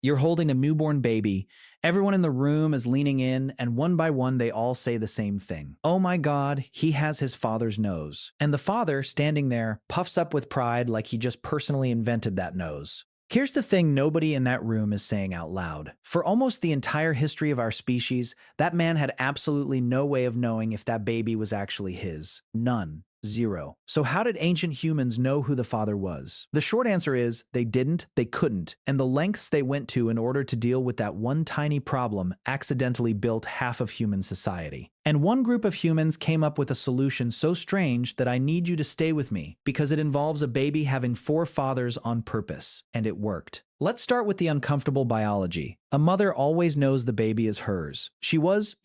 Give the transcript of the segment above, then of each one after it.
You're holding a newborn baby. Everyone in the room is leaning in, and one by one, they all say the same thing. Oh my God, he has his father's nose. And the father, standing there, puffs up with pride like he just personally invented that nose. Here's the thing nobody in that room is saying out loud. For almost the entire history of our species, that man had absolutely no way of knowing if that baby was actually his. None. Zero. So how did ancient humans know who the father was? The short answer is they didn't, they couldn't, and the lengths they went to in order to deal with that one tiny problem accidentally built half of human society. And one group of humans came up with a solution so strange that I need you to stay with me, because it involves a baby having four fathers on purpose, and it worked. Let's start with the uncomfortable biology. A mother always knows the baby is hers. She was,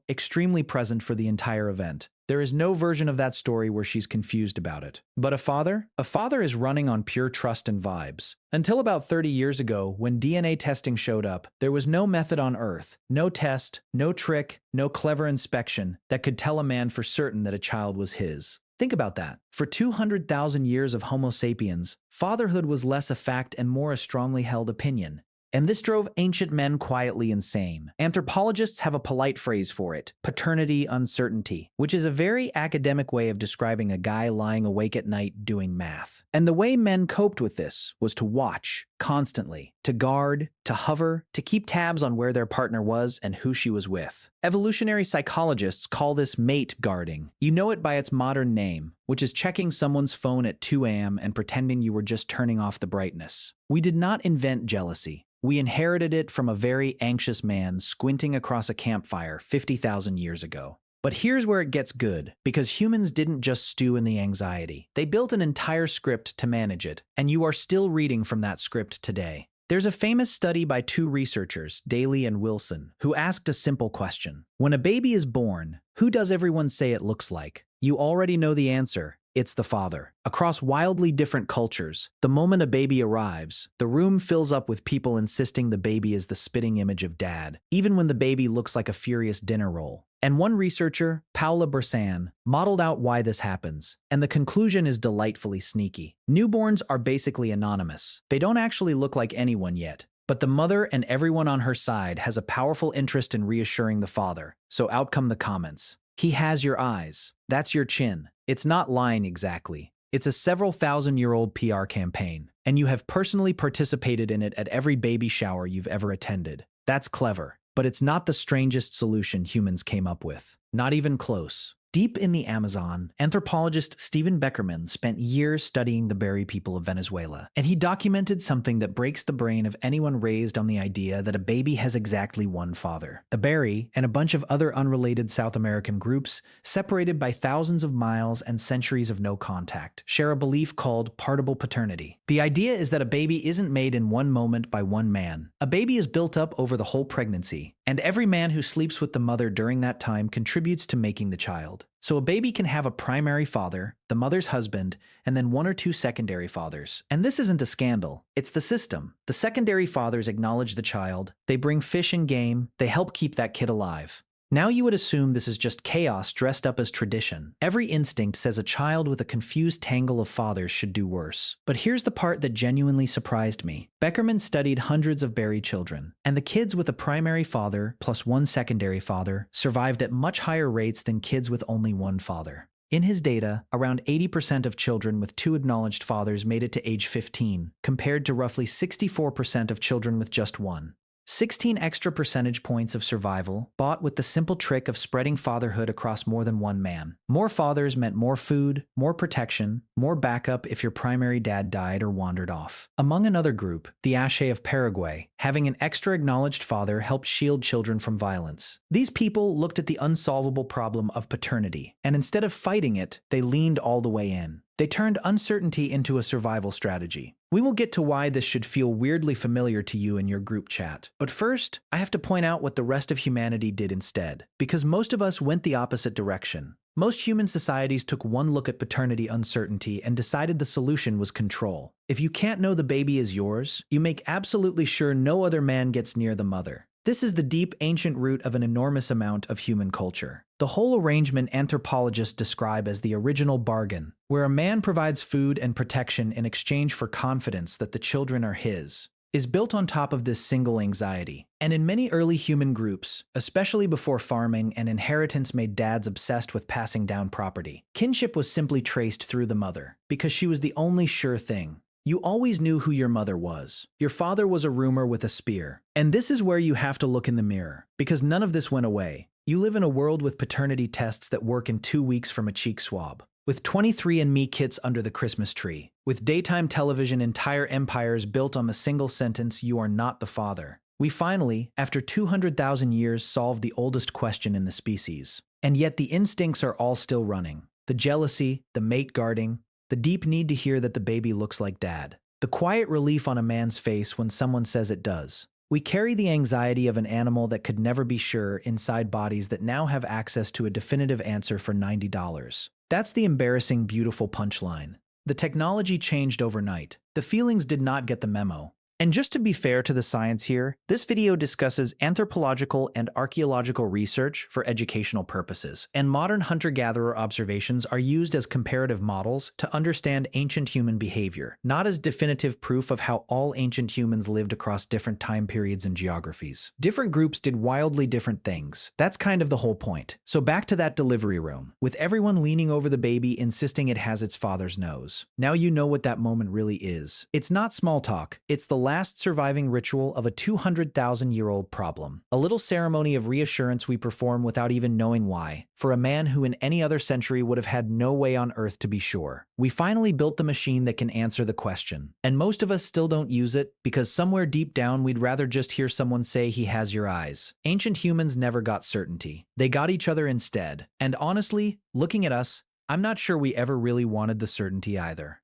extremely present for the entire event. There is no version of that story where she's confused about it. But a father? A father is running on pure trust and vibes. Until about 30 years ago, when DNA testing showed up, there was no method on Earth, no test, no trick, no clever inspection that could tell a man for certain that a child was his. Think about that. For 200,000 years of Homo sapiens, fatherhood was less a fact and more a strongly held opinion. And this drove ancient men quietly insane. Anthropologists have a polite phrase for it, paternity uncertainty, which is a very academic way of describing a guy lying awake at night doing math. And the way men coped with this was to watch, constantly, to guard, to hover, to keep tabs on where their partner was and who she was with. Evolutionary psychologists call this mate guarding. You know it by its modern name, which is checking someone's phone at 2 a.m. and pretending you were just turning off the brightness. We did not invent jealousy. We inherited it from a very anxious man squinting across a campfire 50,000 years ago. But here's where it gets good, because humans didn't just stew in the anxiety. They built an entire script to manage it, and you are still reading from that script today. There's a famous study by two researchers, Daly and Wilson, who asked a simple question. When a baby is born, who does everyone say it looks like? You already know the answer. It's the father. Across wildly different cultures, the moment a baby arrives, the room fills up with people insisting the baby is the spitting image of dad, even when the baby looks like a furious dinner roll. And one researcher, Paula Bressan, modeled out why this happens, and the conclusion is delightfully sneaky. Newborns are basically anonymous. They don't actually look like anyone yet. But the mother and everyone on her side has a powerful interest in reassuring the father, so out come the comments. He has your eyes. That's your chin. It's not lying exactly. It's a several thousand-year-old PR campaign, and you have personally participated in it at every baby shower you've ever attended. That's clever, but it's not the strangest solution humans came up with. Not even close. Deep in the Amazon, anthropologist Stephen Beckerman spent years studying the Beri people of Venezuela, and he documented something that breaks the brain of anyone raised on the idea that a baby has exactly one father. The Beri, and a bunch of other unrelated South American groups, separated by thousands of miles and centuries of no contact, share a belief called partible paternity. The idea is that a baby isn't made in one moment by one man. A baby is built up over the whole pregnancy, and every man who sleeps with the mother during that time contributes to making the child. So a baby can have a primary father, the mother's husband, and then one or two secondary fathers. And this isn't a scandal. It's the system. The secondary fathers acknowledge the child, they bring fish and game, they help keep that kid alive. Now you would assume this is just chaos dressed up as tradition. Every instinct says a child with a confused tangle of fathers should do worse. But here's the part that genuinely surprised me. Beckerman studied hundreds of Beri children, and the kids with a primary father plus one secondary father survived at much higher rates than kids with only one father. In his data, around 80% of children with two acknowledged fathers made it to age 15, compared to roughly 64% of children with just one. 16 extra percentage points of survival, bought with the simple trick of spreading fatherhood across more than one man. More fathers meant more food, more protection, more backup if your primary dad died or wandered off. Among another group, the Ashe of Paraguay, having an extra acknowledged father helped shield children from violence. These people looked at the unsolvable problem of paternity, and instead of fighting it, they leaned all the way in. They turned uncertainty into a survival strategy. We will get to why this should feel weirdly familiar to you in your group chat. But first, I have to point out what the rest of humanity did instead, because most of us went the opposite direction. Most human societies took one look at paternity uncertainty and decided the solution was control. If you can't know the baby is yours, you make absolutely sure no other man gets near the mother. This is the deep, ancient root of an enormous amount of human culture. The whole arrangement anthropologists describe as the original bargain, where a man provides food and protection in exchange for confidence that the children are his. is built on top of this single anxiety. And in many early human groups, especially before farming and inheritance made dads obsessed with passing down property, kinship was simply traced through the mother, because she was the only sure thing. You always knew who your mother was. Your father was a rumor with a spear. And this is where you have to look in the mirror, because none of this went away. You live in a world with paternity tests that work in 2 weeks from a cheek swab, with 23andMe kits under the Christmas tree, with daytime television entire empires built on the single sentence, "You are not the father." We finally, after 200,000 years, solved the oldest question in the species. And yet the instincts are all still running. The jealousy, the mate guarding, the deep need to hear that the baby looks like dad. The quiet relief on a man's face when someone says it does. We carry the anxiety of an animal that could never be sure inside bodies that now have access to a definitive answer for $90. That's the embarrassing, beautiful punchline. The technology changed overnight. The feelings did not get the memo. And just to be fair to the science here, this video discusses anthropological and archaeological research for educational purposes, and modern hunter-gatherer observations are used as comparative models to understand ancient human behavior, not as definitive proof of how all ancient humans lived across different time periods and geographies. Different groups did wildly different things. That's kind of the whole point. So back to that delivery room, with everyone leaning over the baby insisting it has its father's nose. Now you know what that moment really is. It's not small talk, it's the last surviving ritual of a 200,000-year-old problem. A little ceremony of reassurance we perform without even knowing why, for a man who in any other century would have had no way on earth to be sure. We finally built the machine that can answer the question. And most of us still don't use it, because somewhere deep down we'd rather just hear someone say he has your eyes. Ancient humans never got certainty. They got each other instead. And honestly, looking at us, I'm not sure we ever really wanted the certainty either.